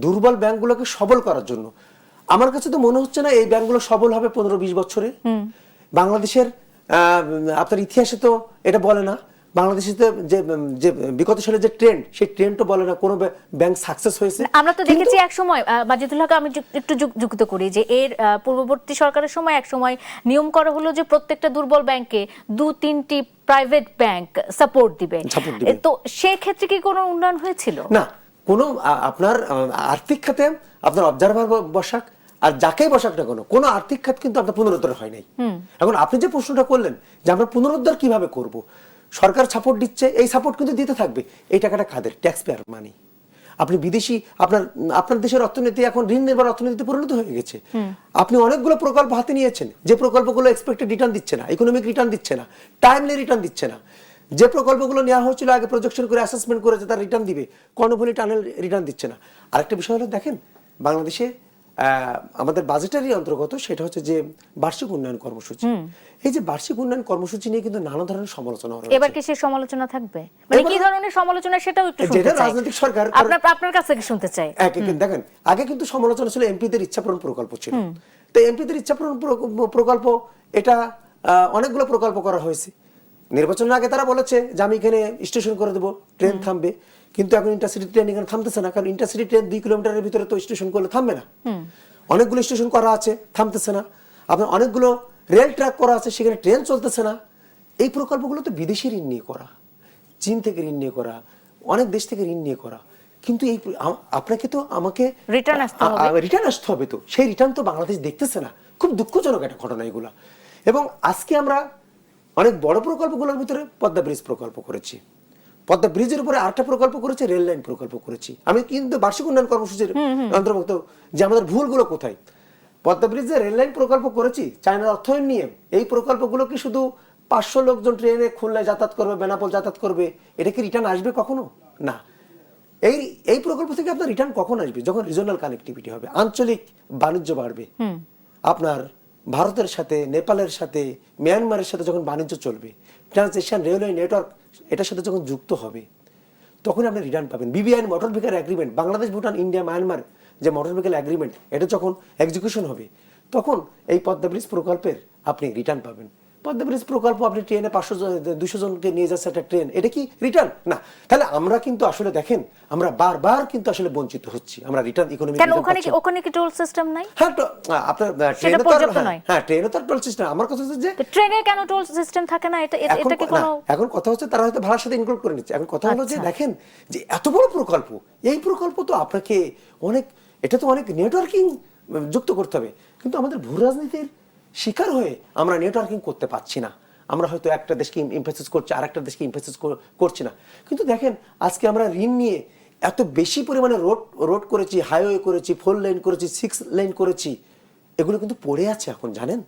দুর্বল ব্যাংকগুলোকে সবল করার জন্য। আমার কাছে তো মনে হচ্ছে না এই ব্যাংকগুলো সবল হবে 15-20 বছরে। বাংলাদেশের আপনার ইতিহাসে তো এটা বলে না, বাংলাদেশে যে বিগত সালে যে ট্রেন্ড, সেই ট্রেন্ড তো বলে না কোনো ব্যাংক সাকসেস হয়েছে। আমরা তো দেখেছি এক সময়, বাজিতুল হক আমি একটু যুক্ত করি, যে এর পূর্ববর্তী সরকারের সময় এক সময় নিয়ম করা হলো যে প্রত্যেকটা দুর্বল ব্যাংকে 2-3টি প্রাইভেট ব্যাংক সাপোর্ট দিবে। তো সেই ক্ষেত্রে কি কোনো উন্নয়ন হয়েছিল? না, কোনো আপনার আর্থিক খাতে আপনার অবজারভার বসাক আর যাকেই বসাক না কোনো আর্থিক খাত কিন্তু আপনার পুনরুদ্ধার হয় নাই। এখন আপনি যে প্রশ্নটা করলেন যে আমরা পুনরুদ্ধার কিভাবে করব, সরকার সাপোর্ট দিচ্ছে, এই সাপোর্ট কিন্তু দিতে থাকবে। এই টাকাটা কাদের? ট্যাক্স পেয়ার মানি। আপনি বিদেশি আপনার দেশের অর্থনীতি এখন ঋণ নির্ভর অর্থনীতিতে পরিণত হয়ে গেছে। আপনি অনেকগুলো প্রকল্প হাতে নিয়েছেন, যে প্রকল্পগুলো এক্সপেক্টেড রিটার্ন দিচ্ছে না, ইকোনমিক রিটার্ন দিচ্ছে না, টাইমলি রিটার্ন দিচ্ছে না। যে প্রকল্পগুলো নেওয়া হয়েছিল আগে প্রজেকশন করে অ্যাসেসমেন্ট করেছে তার রিটার্ন দিবে, কর্ণফুলী টানেল রিটার্ন দিচ্ছে না। আরেকটা বিষয় হলো দেখেন, বাংলাদেশে আমাদের বাজেটারি অন্তর্গত সেটা হচ্ছে যে বার্ষিক উন্নয়ন কর্মসূচি। এই যে বার্ষিক উন্নয়ন কর্মসূচি নিয়ে কিন্তু নানা ধরনের সমালোচনা হচ্ছে। এবার কি সেই সমালোচনা থাকবে? মানে কি ধরনের সমালোচনা সেটাও একটু শুনতে চাই। রাজনৈতিক সরকার আপনার কাছ থেকে শুনতে চাই। দেখেন, আগে কিন্তু সমালোচনা ছিল এমপিদের ইচ্ছাপূরণ প্রকল্প ছিল। তো এমপিদের ইচ্ছাপূরণ প্রকল্প, এটা অনেকগুলো প্রকল্প করা হয়েছে। নির্বাচনের আগে তারা বলেছে যে আমি এখানে স্টেশন করে দেবো, ট্রেন থামবে, কিন্তু এখন ইন্টারসিটি ট্রেন এখানে থামতেছে না, কারণ ইন্টারসিটি ট্রেন 2 কিলোমিটারের ভিতরে তো স্টেশন করলে থামবে না। অনেকগুলো স্টেশন করা আছে, থামতেছে না। আপনার অনেকগুলো রেল ট্র্যাক করা আছে, সেখানে ট্রেন চলতেছে না। এই প্রকল্পগুলো তো বিদেশি ঋণ নিয়ে করা, চীন থেকে ঋণ নিয়ে করা, অনেক দেশ থেকে ঋণ নিয়ে করা। কিন্তু এই আপনাকে তো আমাকে রিটার্ন আসতে হবে, তো সেই রিটার্ন তো বাংলাদেশ দেখতেছে না। খুব দুঃখজনক একটা ঘটনা এগুলা। এবং আজকে আমরা অনেক বড় প্রকল্পগুলোর ভিতরে পদ্মা ব্রিজ প্রকল্প করেছি, পদ্মা ব্রিজের উপরে আরেকটা প্রকল্প করেছি, রেল লাইন প্রকল্প করেছি। আমি কিন্তু বার্ষিক উন্নয়ন কর্মসূচির অন্তর্ভুক্ত যে আমাদের ভুলগুলো কোথায়। পদ্মা ব্রিজে রেল লাইন প্রকল্প করেছি চায়নার অর্থায়ন নিয়ে। এই প্রকল্পগুলো কি শুধু 500 লোকজন ট্রেনে খুলনায় যাতায়াত করবে, বেনাপোল যাতায়াত করবে, এটা কি রিটার্ন আসবে কখনো? না। এই প্রকল্প থেকে আপনার রিটার্ন কখন আসবে? যখন রিজনাল কানেক্টিভিটি হবে, আঞ্চলিক বাণিজ্য বাড়বে। আপনার ভারতের সাথে, নেপালের সাথে, মিয়ানমারের সাথে যখন বাণিজ্য চলবে, ট্রান্স এশিয়ান রেলওয়ে নেটওয়ার্ক এটার সাথে যখন যুক্ত হবে, তখন আপনি রিটার্ন পাবেন। BBIN motor vehicle agreement, Bangladesh, Bhutan, India, Myanmar যে মোটর ভেহিকল এগ্রিমেন্ট, এটা যখন এক্সিকিউশন হবে, তখন এই পদ্মা ব্রিজ প্রকল্পের আপনি রিটার্ন পাবেন। পদ্মা ব্রিজ প্রকল্প আপনি ট্রেনে 500-200 জনকে নিয়ে যাচ্ছে একটা ট্রেন, এটা কি রিটার্ন? না। তাহলে আমরা কিন্তু আসলে দেখেন, আমরা বারবার কিন্তু আসলে বঞ্চিত হচ্ছি। আমরা রিটার্ন ইকোনমি, কেন ওখানে কি টোল সিস্টেম নাই? হ্যাঁ, আপনার ট্রেনে তো ট্রেনে তো টোল সিস্টেম। আমার কথা হচ্ছে যে ট্রেনে কেন টোল সিস্টেম থাকে না? এটা কি কোনো, এখন কথা হচ্ছে তারা হয়তো ভাড়ার সাথে ইনক্লুড করে নিচ্ছে। এখন কথা হলো যে দেখেন, যে এত বড় প্রকল্প, এই প্রকল্প তো আপনাকে এটা তো অনেক নেটওয়ার্কিং যুক্ত করতে হবে। কিন্তু আমাদের ভূ রাজনীতির শিকার হয়ে আমরা নেটওয়ার্কিং করতে পারছি না। আমরা হয়তো একটা দেশকে এমফাসিস করছি, আর একটা দেশকে এমফাসিস করছি না। কিন্তু দেখেন, আজকে আমরা ঋণ নিয়ে এত বেশি পরিমাণে রোড করেছি, হাইওয়ে করেছি, 4 লেন করেছি, 6 লেন করেছি, এগুলো কিন্তু পড়ে আছে এখন, জানেন?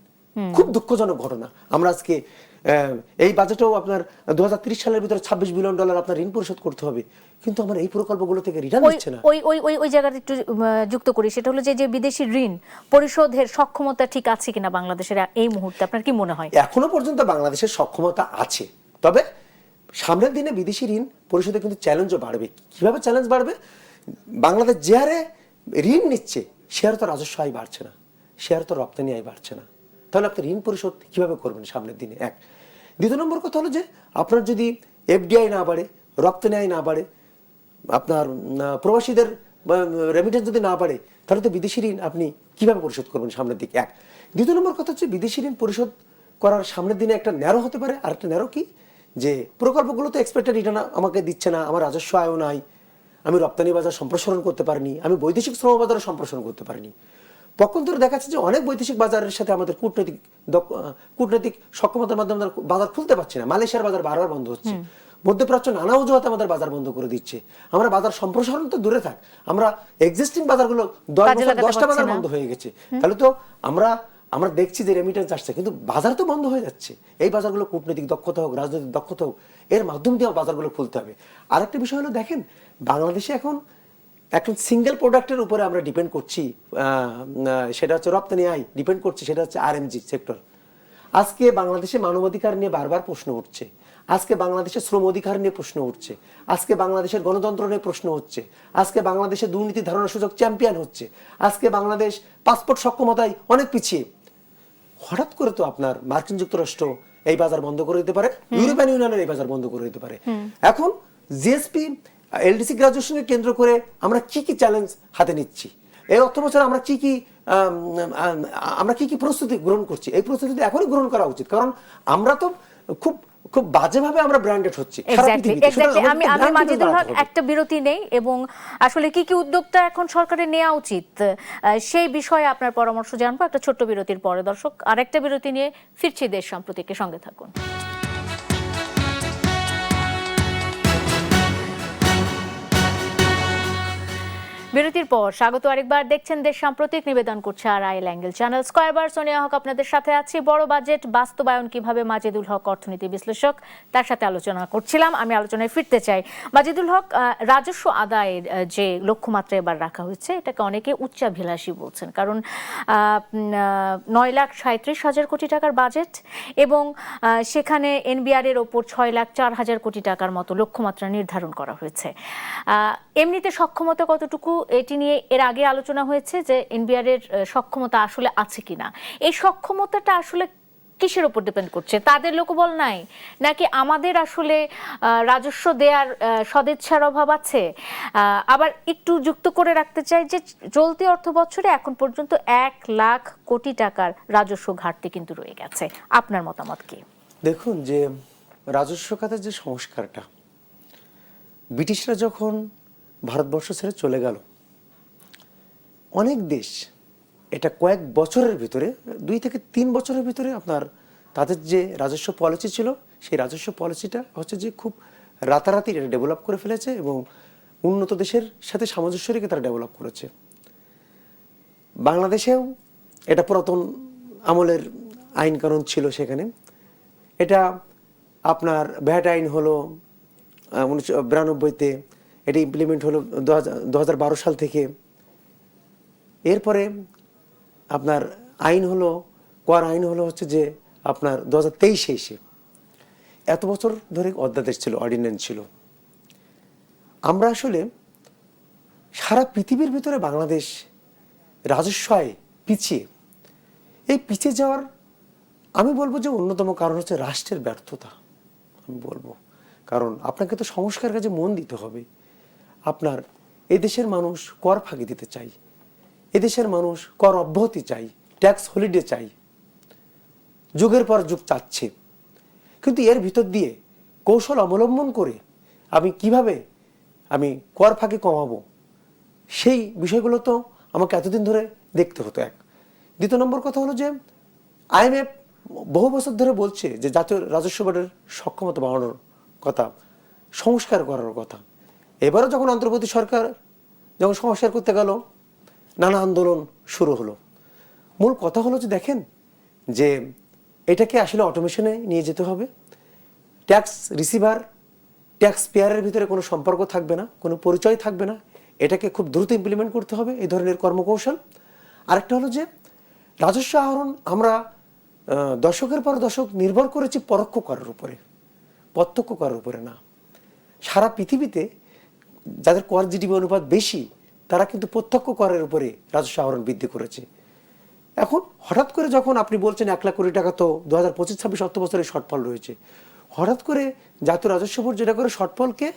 খুব দুঃখজনক ঘটনা। আমরা আজকে এই বাজেটেও আপনার 2030 সালের ভিতরে $26 বিলিয়ন আপনার ঋণ পরিশোধ করতে হবে, কিন্তু আমরা এই প্রকল্পগুলো থেকে রিটার্ন দিচ্ছে না। ওই জায়গাটা একটু যুক্ত করি, সেটা হলো যে বিদেশি ঋণ পরিশোধের সক্ষমতা ঠিক আছে কিনা বাংলাদেশের এই মুহূর্তে, আপনার কি মনে হয়? এখনো পর্যন্ত বাংলাদেশের সক্ষমতা আছে, তবে সামনের দিনে বিদেশি ঋণ পরিশোধে কিন্তু চ্যালেঞ্জও বাড়বে। কিভাবে চ্যালেঞ্জ বাড়বে? বাংলাদেশ যে হারে ঋণ নিচ্ছে, সে হারে তো রাজস্ব আয় বাড়ছে না, সে হারে তো রপ্তানি আয় বাড়ছে না। তাহলে আপনি ঋণ পরিশোধ কিভাবে করবেন সামনের দিনে? এক। দ্বিতীয় নম্বর কথা হলো যে আপনার যদি এফডিআই না বাড়ে, রপ্তানি আয় না বাড়ে, আপনার প্রবাসীদের রেমিটেন্স যদি না বাড়ে, তাহলে তো বিদেশি ঋণ আপনি কিভাবে পরিশোধ করবেন সামনের দিকে? এক। দ্বিতীয় নম্বর কথা হচ্ছে বিদেশি ঋণ পরিশোধ করার সামনের দিনে একটা ন্যারো হতে পারে। আর একটা ন্যারো কি, যে প্রকল্পগুলো তো এক্সপেক্টেড রিটার্ন আমাকে দিচ্ছে না, আমার রাজস্ব আয়ও নাই, আমি রপ্তানি বাজার সম্প্রসারণ করতে পারিনি, আমি বৈদেশিক শ্রম বাজারও সম্প্রসারণ করতে পারিনি। পক্ষান্তরে দেখা যাচ্ছে যে অনেক বৈদেশিক বাজারের সাথে আমাদের কূটনৈতিক সক্ষমতার মাধ্যমে আমরা বাজার খুলতে পারছি না। মালয়েশিয়ার বাজার বারবার বন্ধ হচ্ছে, মধ্যপ্রাচ্য নানা অজুহাতে আমাদের বাজার বন্ধ করে দিচ্ছে। আমরা বাজার সম্প্রসারণ তো দূরে থাক, আমরা এক্সিস্টিং বাজারগুলো 10টা বাজার বন্ধ হয়ে গেছে। তাহলে তো আমরা দেখছি যে রেমিটেন্স আসছে, কিন্তু বাজার তো বন্ধ হয়ে যাচ্ছে। এই বাজারগুলো কূটনৈতিক দক্ষতা হোক, রাজনৈতিক দক্ষতা হোক, এর মাধ্যম দিয়ে বাজারগুলো খুলতে হবে। আরেকটা বিষয় হলো, দেখেন বাংলাদেশে এখন একটা সিঙ্গেল প্রোডাক্টের উপরে আমরা ডিপেন্ড করছি, সেটা হচ্ছে রপ্তানি আয় ডিপেন্ড করছি, সেটা হচ্ছে আরএমজি সেক্টর। আজকে বাংলাদেশে মানবাধিকার নিয়ে বারবার প্রশ্ন উঠছে, আজকে বাংলাদেশের শ্রম অধিকার নিয়ে প্রশ্ন উঠছে, আজকে বাংলাদেশের গণতন্ত্র নিয়ে প্রশ্ন হচ্ছে, আজকে বাংলাদেশের দুর্নীতি ধারণা সূচক চ্যাম্পিয়ন হচ্ছে, আজকে বাংলাদেশ পাসপোর্ট সক্ষমতায় অনেক পিছিয়ে। হঠাৎ করে তো আপনার মার্কিন যুক্তরাষ্ট্র এই বাজার বন্ধ করে দিতে পারে, ইউরোপিয়ান ইউনিয়নের এই বাজার বন্ধ করে দিতে পারে। এখন জিএসপি এলডিসি গ্রাজুয়েশনকে কেন্দ্র করে আমরা কি কি চ্যালেঞ্জ হাতে নিচ্ছি, এই অর্থ বছর আমরা কি কি প্রস্তুতি গ্রহণ করছি, এই প্রস্তুতি এখনই গ্রহণ করা উচিত। কারণ আমরা তো খুব খুব বাজেভাবে আমরা ব্র্যান্ডেড হচ্ছি। আমি মাজিদুল হক একটা বিরতি নেই, এবং আসলে কি কি উদ্যোগটা এখন সরকারের নেওয়া উচিত সেই বিষয়ে আপনার পরামর্শ জানবো একটা ছোট্ট বিরতির পরে। দর্শক, আরেকটা বিরতি নিয়ে ফিরছি দেশ সাম্প্রতিকে, সঙ্গে থাকুন। বিরতির পর স্বাগত আরেকবার, দেখছেন দেশ সাম্প্রতিক, নিবেদন করছে আরআইএল অ্যাঙ্গেল চ্যানেল। স্কয়ারবার সোনিয়া হক আপনাদের সাথে আছি। বড় বাজেট বাস্তবায়ন কিভাবে, মাজিদুল হক অর্থনীতি বিশ্লেষক, তার সাথে আলোচনা করছিলাম। আমি আলোচনায় ফিরতে চাই। মাজিদুল হক, রাজস্ব আদায়ের যে লক্ষ্যমাত্রা এবার রাখা হয়েছে, এটাকে অনেকে উচ্চাভিলাষী বলছেন, কারণ 9,37,000 কোটি টাকার বাজেট, এবং সেখানে এনবিআর এর ওপর 6,04,000 কোটি টাকার মতো লক্ষ্যমাত্রা নির্ধারণ করা হয়েছে। এমনিতে সক্ষমতা কতটুকু, এটি নিয়ে এর আগে আলোচনা হয়েছে যে এনবিআর এর সক্ষমতা আসলে আছে কিনা। এই সক্ষমতাটা আসলে কিসের উপর ডিপেন্ড করছে? তাদের লোকবল নাই, নাকি আমাদের আসলে রাজস্ব দেওয়ার সদিচ্ছার অভাব আছে? আবার একটু যুক্ত করে রাখতে চাই যে চলতি অর্থ বছরে এখন পর্যন্ত 1 লাখ কোটি টাকার রাজস্ব ঘাটতি কিন্তু রয়ে গেছে। আপনার মতামত কি? দেখুন, যে রাজস্ব খাতের যে সংস্কারটা, ব্রিটিশরা যখন ভারতবর্ষ ছেড়ে চলে গেল, অনেক দেশ এটা কয়েক বছরের ভিতরে, 2 থেকে 3 বছরের ভিতরে আপনার তাদের যে রাজস্ব পলিসি ছিল, সেই রাজস্ব পলিসিটা হচ্ছে যে খুব রাতারাতি এটা ডেভেলপ করে ফেলেছে, এবং উন্নত দেশের সাথে সামঞ্জস্য রেখে তারা ডেভেলপ করেছে। বাংলাদেশেও এটা পুরাতন আমলের আইন কানুন ছিল, সেখানে এটা আপনার ভ্যাট আইন হলো 1992-তে, এটি ইমপ্লিমেন্ট হলো 2012 সাল থেকে। এরপরে আপনার আইন হলো, কর আইন হলো হচ্ছে যে আপনার 2023-এ এসে। এত বছর ধরে অধ্যাদেশ ছিল, অর্ডিন্যান্স ছিল। আমরা আসলে সারা পৃথিবীর ভিতরে বাংলাদেশ রাজস্ব আয়ে পিছিয়ে। এই পিছিয়ে যাওয়ার আমি বলবো যে অন্যতম কারণ হচ্ছে রাষ্ট্রের ব্যর্থতা, আমি বলবো। কারণ আপনাকে তো সংস্কার কাজে মন দিতে হবে। আপনার এদেশের মানুষ কর ফাঁকি দিতে চাই, এদেশের মানুষ কর অব্যাহতি চাই, ট্যাক্স হলিডে চাই, যুগের পর যুগ চাচ্ছে। কিন্তু এর ভিতর দিয়ে কৌশল অবলম্বন করে কিভাবে আমি কর ফাঁকি কমাবো, সেই বিষয়গুলো তো আমাকে এতদিন ধরে দেখতে হতো। এক। দ্বিতীয় নম্বর কথা হলো যে আইএমএফ বহু বছর ধরে বলছে যে জাতীয় রাজস্ব বোর্ডের সক্ষমতা বাড়ানোর কথা, সংস্কার করার কথা। এবারও যখন অন্তর্বর্তী সরকার যখন সংস্কার করতে গেল, নানা আন্দোলন শুরু হলো। মূল কথা হলো যে দেখেন, যে এটাকে আসলে অটোমেশনে নিয়ে যেতে হবে। ট্যাক্স রিসিভার, ট্যাক্স পেয়ারের ভিতরে কোনো সম্পর্ক থাকবে না, কোনো পরিচয় থাকবে না। এটাকে খুব দ্রুত ইমপ্লিমেন্ট করতে হবে, এই ধরনের কর্মকৌশল। আরেকটা হলো যে রাজস্ব আহরণ আমরা দশকের পর দশক নির্ভর করেছি পরোক্ষ করের উপরে, প্রত্যক্ষ করের উপরে না। সারা পৃথিবীতে যাদের কর জিডিপি অনুপাত বেশি, তারা কিন্তু প্রত্যক্ষ করের উপরে রাজস্ব আহরণ বৃদ্ধি করেছে। এখন হঠাৎ করে যখন আপনি বলছেন 1,00,00,000 টাকা তো 2025-26 অর্থ বছরের শর্টফল রয়েছে, হঠাৎ করে জাতীয় রাজস্ব বোর্ড যেটা করে শর্টফলকে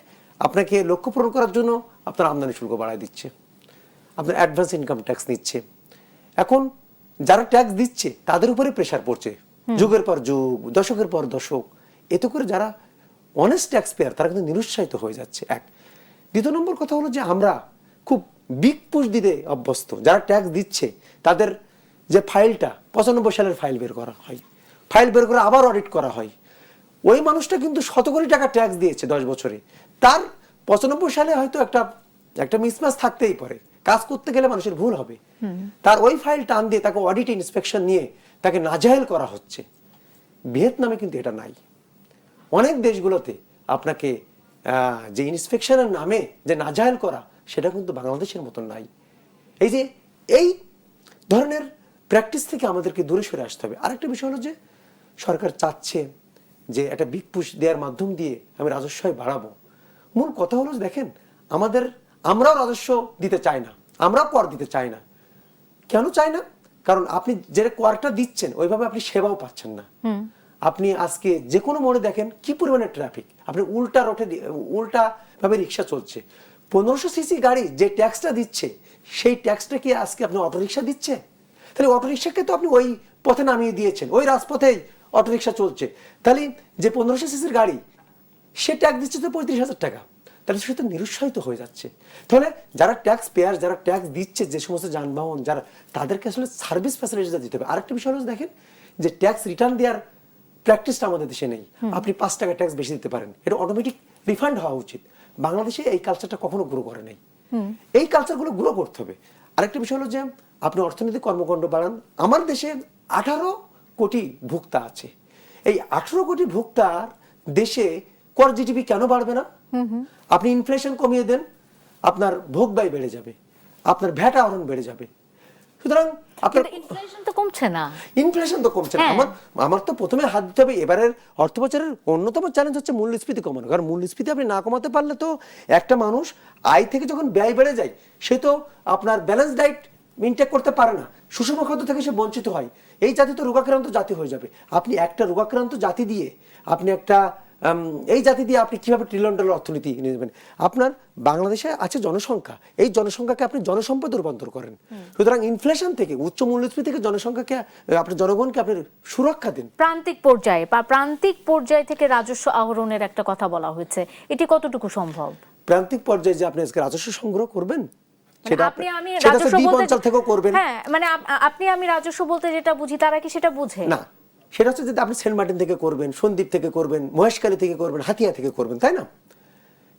আপনাকে লক্ষ্য পূরণ করার জন্য আপনার আমদানি শুল্ক বাড়ায় দিচ্ছে, আপনার অ্যাডভান্স ইনকাম ট্যাক্স নিচ্ছে। এখন যারা ট্যাক্স দিচ্ছে তাদের উপরে প্রেশার পড়ছে, যুগের পর যুগ, দশকের পর দশক। এতে করে যারা অনেস্ট ট্যাক্স পেয়ার তারা কিন্তু নিরুৎসাহিত হয়ে যাচ্ছে। এক, দ্বিতীয় নম্বর কথা হলো যে আমরা খুব বিগ পুশ দিতে অভ্যস্ত। যারা ট্যাক্স দিচ্ছে তাদের যে ফাইলটা 95 সালের ফাইল বের করা হয়, ফাইল বের করে আবার অডিট করা হয়। ওই মানুষটা কিন্তু শত কোটি টাকা ট্যাক্স দিয়েছে 10 বছরে, তার 95 সালে হয়তো একটা মিসম্যাচ থাকতেই পারে, কাজ করতে গেলে মানুষের ভুল হবে। তার ওই ফাইল টান দিয়ে তাকে অডিট ইন্সপেকশন নিয়ে তাকে নাজায়েল করা হচ্ছে। ভিয়েতনামে কিন্তু এটা নাই। অনেক দেশগুলোতে আপনাকে যে ইন্সপেকশনের নামে যে নাজায়েল করা, সেটা কিন্তু বাংলাদেশের মতন নাই। এই ধরনের প্র্যাকটিস থেকে আমাদেরকে দূরে সরে আসতে হবে। আরেকটা বিষয় হলো যে সরকার চাচ্ছে যে একটা বিগ পুশ দেওয়ার মাধ্যম দিয়ে আমি রাজস্ব বাড়াবো। মূল কথা হলো দেখেন, আমরাও রাজস্ব দিতে চাই না, আমরাও কর দিতে চাই না। কেন চাই না? কারণ আপনি যে করটা দিচ্ছেন ওইভাবে আপনি সেবাও পাচ্ছেন না। আপনি আজকে যে কোনো মোড়ে দেখেন কি পরিমাণে ট্রাফিক, আপনি উল্টা ভাবে রিক্সা চলছে। 1500 সিসি গাড়ি যে ট্যাক্সটা দিচ্ছে, সেই ট্যাক্সটা কি আজকে আপনি অটোরিক্সা দিচ্ছে? তাহলে অটোরিক্সাকে তো আপনি ওই পথে নামিয়ে দিয়েছেন, ওই রাজপথেই অটোরিক্সা চলছে। তাহলে যে 1500 সিসির গাড়ি সে ট্যাক্স দিচ্ছে তো 35,000 টাকা, তাহলে সে তো নিরুৎসাহিত হয়ে যাচ্ছে। তাহলে যারা ট্যাক্স পেয়ার, যারা ট্যাক্স দিচ্ছে, যে সমস্ত যানবাহন যারা, তাদেরকে আসলে সার্ভিস ফ্যাসিলিটিটা দিতে হবে। আরেকটা বিষয় হলো দেখেন যে ট্যাক্স রিটার্ন দেওয়ার প্র্যাকটিসটা আমাদের দেশে নেই। আপনি 5 টাকা ট্যাক্স বেশি দিতে পারেন, এটা অটোমেটিক রিফান্ড হওয়া উচিত। বাংলাদেশে এই কালচারটা কখনো গ্রো করে নাই। এই কালচারগুলো গ্রো করতে হবে। আরেকটা বিষয় হলো যে আপনি অর্থনৈতিক কর্মকাণ্ড বাড়ান। আমার দেশে 18 কোটি ভোক্তা আছে। এই 18 কোটি ভোক্তার দেশে কর জিডিপি কেন বাড়বে না? আপনি ইনফ্লেশন কমিয়ে দেন, আপনার ভোগ ব্যয় বেড়ে যাবে, আপনার ভ্যাট আহরণ বেড়ে যাবে। সুতরাং আপনার ইনফ্লেশন তো কমছে না। ইনফ্লেশন তো কমছে না। আমার তো প্রথমে হাত দিতে হবে। এবারের অর্থবছরের অন্যতম চ্যালেঞ্জ হচ্ছে মূল্যস্ফীতি কমানো। কারণ মূল্যস্ফীতি আপনি না কমাতে পারলে তো একটা মানুষ আয় থেকে যখন ব্যয় বেড়ে যায়, সে তো আপনার ব্যালেন্স ডায়েট মেনটেন করতে পারে না, সুষম খাদ্য থেকে সে বঞ্চিত হয়। এই জাতি তো রোগাক্রান্ত জাতি হয়ে যাবে। আপনি একটা রোগাক্রান্ত জাতি দিয়ে আপনি কিভাবে $1 ট্রিলিয়ন অর্থনীতি নিয়ে যাবেন? আপনার বাংলাদেশে আছে জনসংখ্যা, এই জনসংখ্যাকে আপনি জনসম্পদে রূপান্তর করেন। সুতরাং ইনফ্লেশন থেকে, উচ্চ মূল্যস্ফীতি থেকে জনসংখ্যাকে, আপনার জনগণকে আপনি সুরক্ষা দিন। প্রান্তিক পর্যায়ে থেকে রাজস্ব আহরণের একটা কথা বলা হয়েছে, এটি কতটুকু সম্ভব? প্রান্তিক পর্যায়ে যে আপনি আজকে রাজস্ব সংগ্রহ করবেন, সেটা আপনি আমি সেটা রাজস্ব দ্বীপ বলতে, অঞ্চল থেকেও করবেন। হ্যাঁ, মানে আপনি আমি রাজস্ব বলতে যেটা বুঝি, তারা কি সেটা বুঝে না? সেটা হচ্ছে যে আপনি সেন্ট মার্টিন থেকে করবেন, সন্দ্বীপ থেকে করবেন, মহেশখালী থেকে করবেন, হাতিয়া থেকে করবেন, তাই না?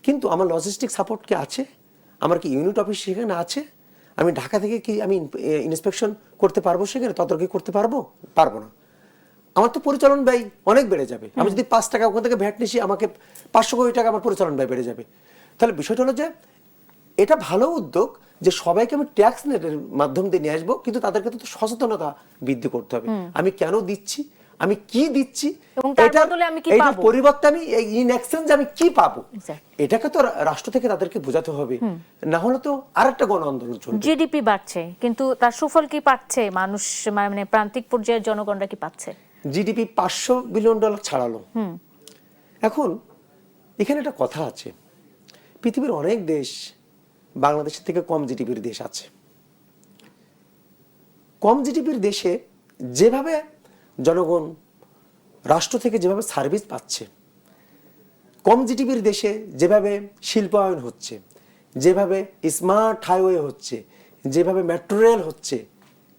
কিন্তু আমার লজিস্টিক সাপোর্ট কি আছে? আমার কি ইউনিট অফিস সেখানে আছে? আমি ঢাকা থেকে কি আমি ইন্সপেকশন করতে পারবো সেখানে? তদারকি করতে পারবো না। আমার তো পরিচালন ব্যয় অনেক বেড়ে যাবে। আমি যদি 5 টাকা ওখান থেকে ভ্যাট নিছি, আমাকে 500 কোটি টাকা আমার পরিচালন ব্যয় বেড়ে যাবে। তাহলে বিষয়টা হলো যে এটা ভালো উদ্যোগ যে সবাইকে আমি ট্যাক্স নেটের মাধ্যম দিয়ে নিয়ে আসবো, কিন্তু তাদেরকে তো সচেতনতা বৃদ্ধি করতে হবে। আমি কেন দিচ্ছি, আমি কি দিচ্ছি, এটার পরিবর্তে আমি ইন এক্সচেঞ্জ আমি কি পাবো, এটাকে তো রাষ্ট্র থেকে তাদেরকে বোঝাতে হবে। না হলে তো আরেকটা গণ আন্দোলন চলবে। জিডিপি বাড়ছে, কিন্তু তার সুফল কি পাচ্ছে মানুষ, মানে প্রান্তিক পর্যায়ের জনগণরা কি পাচ্ছে? জিডিপি $500 বিলিয়ন ছাড়ালো। এখন এখানে একটা কথা আছে, পৃথিবীর অনেক দেশ বাংলাদেশের থেকে কম জিডিপির দেশ আছে। কম জিডিপির দেশে যেভাবে জনগণ রাষ্ট্র থেকে যেভাবে সার্ভিস পাচ্ছে, কম জিডিপির দেশে যেভাবে শিল্পায়ন হচ্ছে, যেভাবে স্মার্ট হাইওয়ে হচ্ছে, যেভাবে মেট্রো রেল হচ্ছে,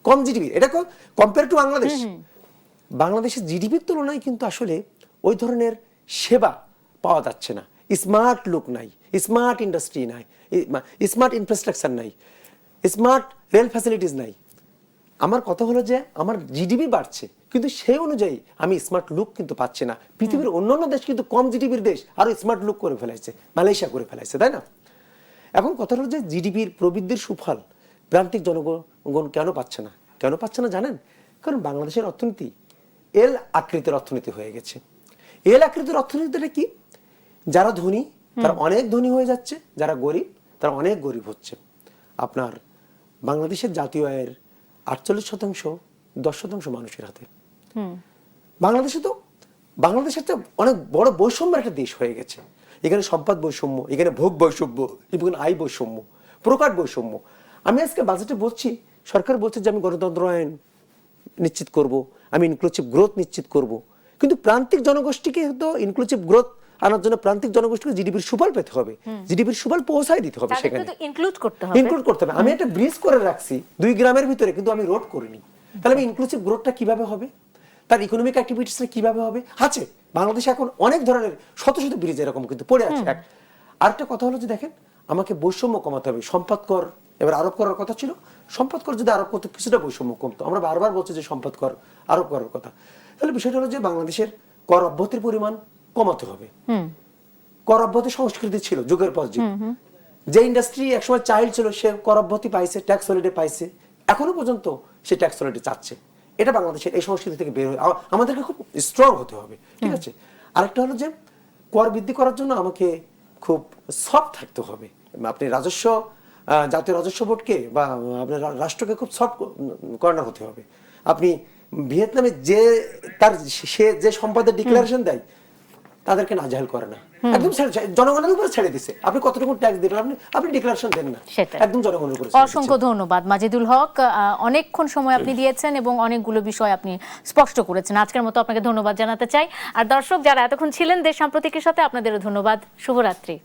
কম জিডিপি, এটা কম্পেয়ার টু বাংলাদেশের জিডিপির তুলনায় কিন্তু আসলে ওই ধরনের সেবা পাওয়া যাচ্ছে না। স্মার্ট লুক নাই, স্মার্ট ইন্ডাস্ট্রি নাই, স্মার্ট ইনফ্রাস্ট্রাকচার নাই, স্মার্ট রেল ফ্যাসিলিটিস নাই। আমার কথা হলো যে আমার জিডিপি বাড়ছে, কিন্তু সেই অনুযায়ী আমি স্মার্ট লুক কিন্তু পাচ্ছি না। পৃথিবীর অন্যান্য দেশ কিন্তু কম জিডিপির দেশ আরো স্মার্ট লুক করে ফেলাইছে, মালয়েশিয়া করে ফেলাইছে, তাই না? এখন কথা হলো যে জিডিপির প্রবৃদ্ধির সুফল প্রান্তিক জনগণ কেন পাচ্ছে না জানেন? কারণ বাংলাদেশের অর্থনীতি এল আকৃতির অর্থনীতি হয়ে গেছে। এল আকৃতির অর্থনীতিটা কি? যারা ধনী তারা অনেক ধনী হয়ে যাচ্ছে, যারা গরিব তারা অনেক গরিব হচ্ছে। আপনার বাংলাদেশের জাতীয় আয়ের 48% %10 মানুষের হাতে। বাংলাদেশ একটা অনেক বড় বৈষম্যের একটা দেশ হয়ে গেছে। এখানে সম্পদ বৈষম্য, এখানে ভোগ বৈষম্য, এখানে আয় বৈষম্য, প্রকার বৈষম্য। আমি আজকে বাজেটে বলছি, সরকার বলছে যে আমি গণতন্ত্র আইন নিশ্চিত করব, আমি ইনক্লুসিভ গ্রোথ নিশ্চিত করব, কিন্তু প্রান্তিক জনগোষ্ঠীকে তো ইনক্লুসিভ গ্রোথ আনার জন্য প্রান্তিক জনগোষ্ঠীকে জিডিপির সুফল পেতে হবে, জিডিপির সুফল পৌঁছায় দিতে হবে, সেখানে ইনক্লুড করতে হবে। ইনক্লুড করতে হবে। আমি একটা ব্রিজ করে রাখছি 2 গ্রামের ভিতরে, কিন্তু আমি রোড করিনি, তাহলে আমি ইনক্লুসিভ গ্রোথটা কিভাবে হবে, তার ইকোনমিক অ্যাক্টিভিটিসটা কিভাবে হবে? আছে বাংলাদেশে এখন অনেক ধরনের শত শত ব্রিজ এরকম কিন্তু পড়ে আছে। আরেকটা কথা হলো যে দেখেন, আমাকে বৈষম্য কমাতে হবে। সম্পদ কর এবার আরোপ করার কথা ছিল, সম্পদ কর যদি আরোপ করতে কিছুটা বৈষম্য কমতো। আমরা বারবার বলছি যে সম্পদ কর আরোপ করার কথা, তাহলে বিষয়টা হলো যে বাংলাদেশের কর অব্যাহতির পরিমাণ কমাতে হবে। কর অব্যাহতি সংস্কৃতি ছিল যুগের পর যুগ। যে ইন্ডাস্ট্রি একসময় চাইল্ড ছিল, সে কর অব্যাহতি পাইছে, ট্যাক্স হলিডে পাইছে, এখনো পর্যন্ত সে ট্যাক্স হলিডে চাচ্ছে। এটা বাংলাদেশের এই সংস্কৃতি থেকে বের হয়ে আমাদেরকে খুব স্ট্রং হতে হবে, ঠিক আছে? আরেকটা হলো যে কর বৃদ্ধি করার জন্য আমাকে খুব সফট থাকতে হবে। আপনি রাজস্ব জাতীয় রাজস্ব বোর্ডকে বা আপনার রাষ্ট্রকে খুব সফট কর্নার হতে হবে। আপনি ভিয়েতনামে সে যে সম্পদের ডিক্লারেশন দেয়, তাদেরকে নাজেহাল করে না, একদম জনগণের উপরে ছেড়ে দিছে। আপনি কতটুকু ট্যাক্স দিবেন, আপনি ডিক্লারেশন দেন না, একদম জনগণের উপরে। অসংখ্য ধন্যবাদ মাজিদুল হক, অনেকক্ষণ সময় আপনি দিয়েছেন এবং অনেকগুলো বিষয় আপনি স্পষ্ট করেছেন। আজকের মতো আপনাকে ধন্যবাদ জানাতে চাই। আর দর্শক যারা এতক্ষণ ছিলেন দেশ সাম্প্রতিকের সাথে, আপনাদেরও ধন্যবাদ। শুভরাত্রি।